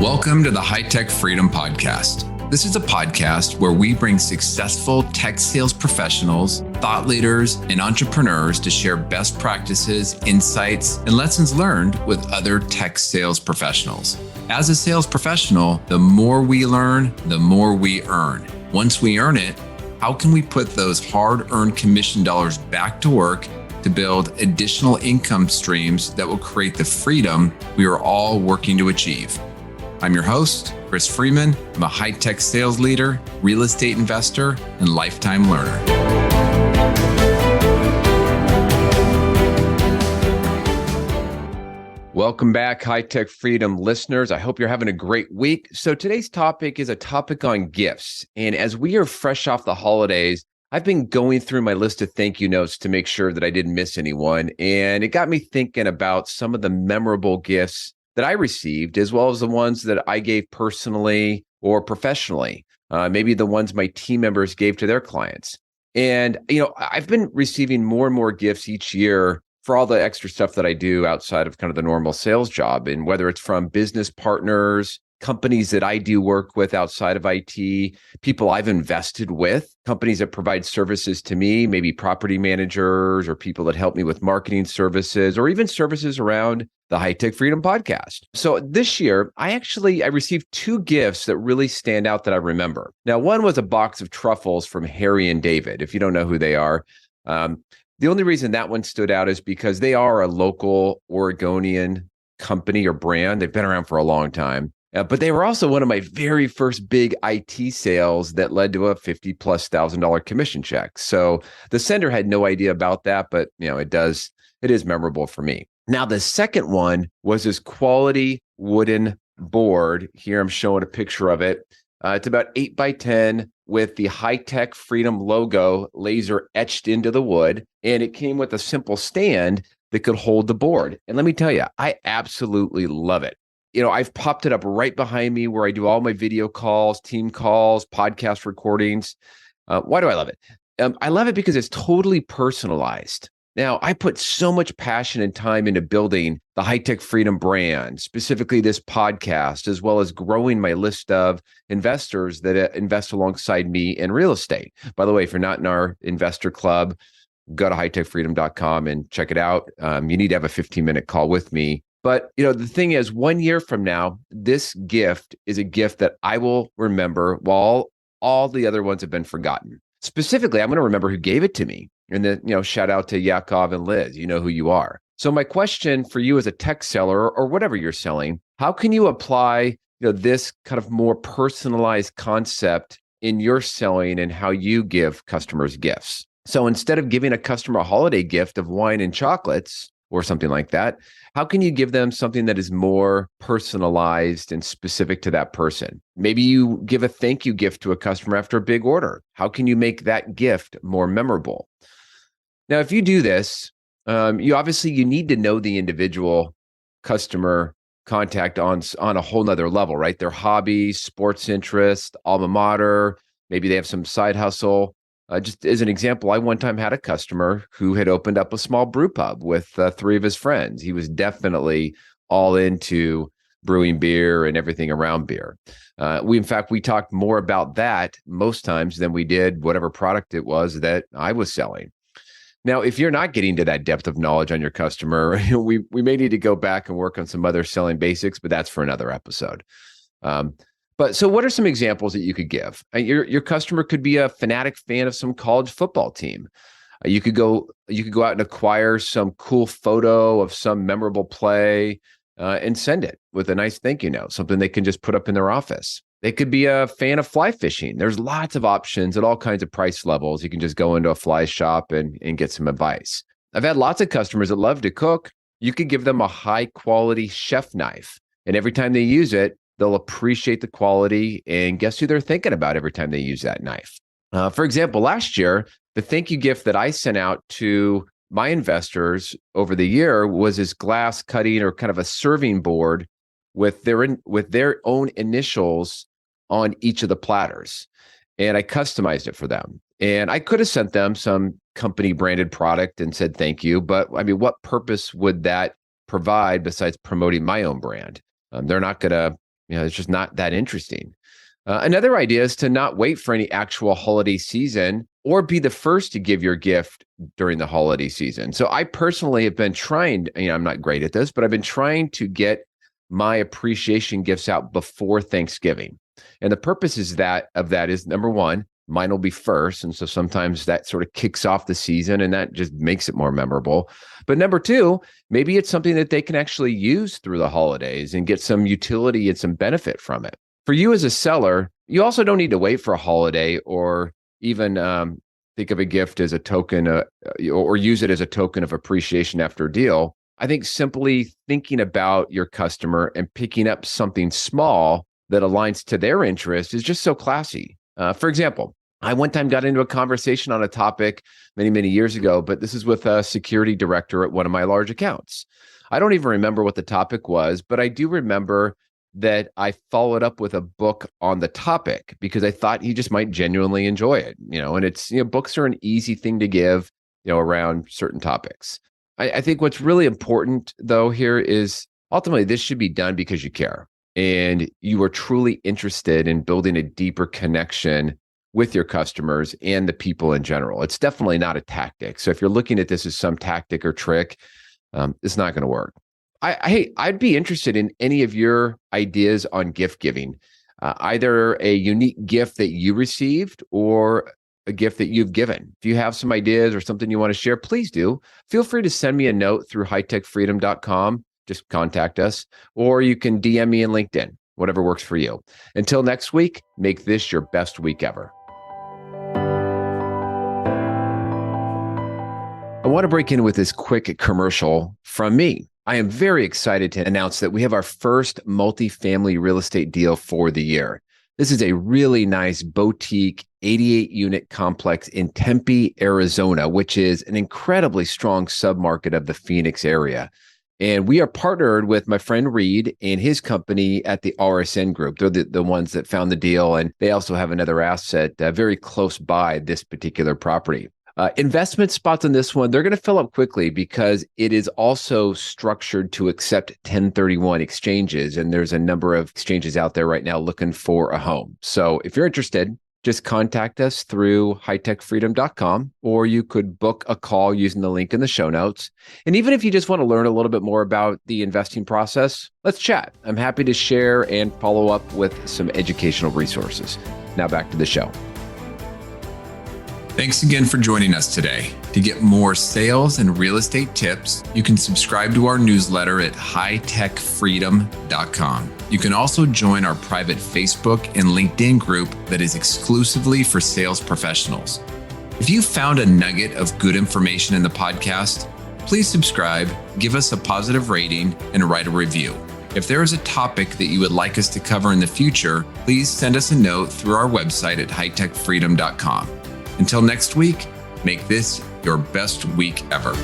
Welcome to the High Tech Freedom Podcast. This is a podcast where we bring successful tech sales professionals, thought leaders, and entrepreneurs to share best practices, insights, and lessons learned with other tech sales professionals. As a sales professional, the more we learn, the more we earn. Once we earn it, how can we put those hard-earned commission dollars back to work to build additional income streams that will create the freedom we are all working to achieve? I'm your host, Chris Freeman. I'm a high-tech sales leader, real estate investor, and lifetime learner. Welcome back, High Tech Freedom listeners. I hope you're having a great week. So today's topic is a topic on gifts. And as we are fresh off the holidays, I've been going through my list of thank you notes to make sure that I didn't miss anyone. And it got me thinking about some of the memorable gifts that I received, as well as the ones that I gave personally or professionally, maybe the ones my team members gave to their clients. And, I've been receiving more and more gifts each year for all the extra stuff that I do outside of kind of the normal sales job. And whether it's from business partners, companies that I do work with outside of IT, people I've invested with, companies that provide services to me, maybe property managers or people that help me with marketing services, or even services around the High Tech Freedom Podcast. So this year, I received two gifts that really stand out that I remember. Now, one was a box of truffles from Harry and David. If you don't know who they are, the only reason that one stood out is because they are a local Oregonian company or brand. They've been around for a long time. But they were also one of my very first big IT sales that led to a $50,000+ commission check. So the sender had no idea about that, but it is memorable for me. Now, the second one was this quality wooden board. Here I'm showing a picture of it. It's about 8 by 10 with the High Tech Freedom logo laser etched into the wood. And it came with a simple stand that could hold the board. And let me tell you, I absolutely love it. I've popped it up right behind me where I do all my video calls, team calls, podcast recordings. Why do I love it? I love it because it's totally personalized. Now, I put so much passion and time into building the High Tech Freedom brand, specifically this podcast, as well as growing my list of investors that invest alongside me in real estate. By the way, if you're not in our investor club, go to hightechfreedom.com and check it out. You need to have a 15-minute call with me. But, the thing is, 1 year from now, this gift is a gift that I will remember while all the other ones have been forgotten. Specifically, I'm going to remember who gave it to me. And then, shout out to Yakov and Liz. You know who you are. So my question for you as a tech seller or whatever you're selling, how can you apply, this kind of more personalized concept in your selling and how you give customers gifts? So instead of giving a customer a holiday gift of wine and chocolates or something like that, how can you give them something that is more personalized and specific to that person? Maybe you give a thank you gift to a customer after a big order. How can you make that gift more memorable? Now, if you do this, you need to know the individual customer contact on a whole nother level, right? Their hobbies, sports interest, alma mater, maybe they have some side hustle. Just as an example, I one time had a customer who had opened up a small brew pub with 3 of his friends. He was definitely all into brewing beer and everything around beer. We talked more about that most times than we did whatever product it was that I was selling. Now, if you're not getting to that depth of knowledge on your customer, we may need to go back and work on some other selling basics, but that's for another episode. So what are some examples that you could give? Your customer could be a fanatic fan of some college football team. You could go out and acquire some cool photo of some memorable play and send it with a nice thank you note, something they can just put up in their office. They could be a fan of fly fishing. There's lots of options at all kinds of price levels. You can just go into a fly shop and get some advice. I've had lots of customers that love to cook. You could give them a high quality chef knife. And every time they use it, they'll appreciate the quality. And guess who they're thinking about every time they use that knife? For example, last year, the thank you gift that I sent out to my investors over the year was this glass cutting or kind of a serving board with their own initials on each of the platters. And I customized it for them. And I could have sent them some company branded product and said thank you. But what purpose would that provide besides promoting my own brand? They're not going to It's just not that interesting. Another idea is to not wait for any actual holiday season or be the first to give your gift during the holiday season. So I personally have been trying, I'm not great at this, but I've been trying to get my appreciation gifts out before Thanksgiving. And the purpose is of that is, number one, mine will be first. And so sometimes that sort of kicks off the season and that just makes it more memorable. But number two, maybe it's something that they can actually use through the holidays and get some utility and some benefit from it. For you as a seller, you also don't need to wait for a holiday or even think of a gift as a token or use it as a token of appreciation after a deal. I think simply thinking about your customer and picking up something small that aligns to their interest is just so classy. For example, I one time got into a conversation on a topic many, many years ago, but this is with a security director at one of my large accounts. I don't even remember what the topic was, but I do remember that I followed up with a book on the topic because I thought he just might genuinely enjoy it, and it's, books are an easy thing to give, around certain topics. I think what's really important though here is ultimately this should be done because you care and you are truly interested in building a deeper connection with your customers and the people in general. It's definitely not a tactic. So if you're looking at this as some tactic or trick, it's not going to work. I'd be interested in any of your ideas on gift giving, either a unique gift that you received or a gift that you've given. If you have some ideas or something you want to share, please do. Feel free to send me a note through hightechfreedom.com. Just contact us, or you can DM me in LinkedIn, whatever works for you. Until next week, make this your best week ever. I want to break in with this quick commercial from me. I am very excited to announce that we have our first multifamily real estate deal for the year. This is a really nice boutique 88-unit complex in Tempe, Arizona, which is an incredibly strong submarket of the Phoenix area. And we are partnered with my friend Reed and his company at the RSN Group. They're the ones that found the deal, and they also have another asset very close by this particular property. Investment spots on this one, they're going to fill up quickly because it is also structured to accept 1031 exchanges. And there's a number of exchanges out there right now looking for a home. So if you're interested, just contact us through hightechfreedom.com, or you could book a call using the link in the show notes. And even if you just want to learn a little bit more about the investing process, let's chat. I'm happy to share and follow up with some educational resources. Now back to the show. Thanks again for joining us today. To get more sales and real estate tips, you can subscribe to our newsletter at hightechfreedom.com. You can also join our private Facebook and LinkedIn group that is exclusively for sales professionals. If you found a nugget of good information in the podcast, please subscribe, give us a positive rating, and write a review. If there is a topic that you would like us to cover in the future, please send us a note through our website at hightechfreedom.com. Until next week, make this your best week ever.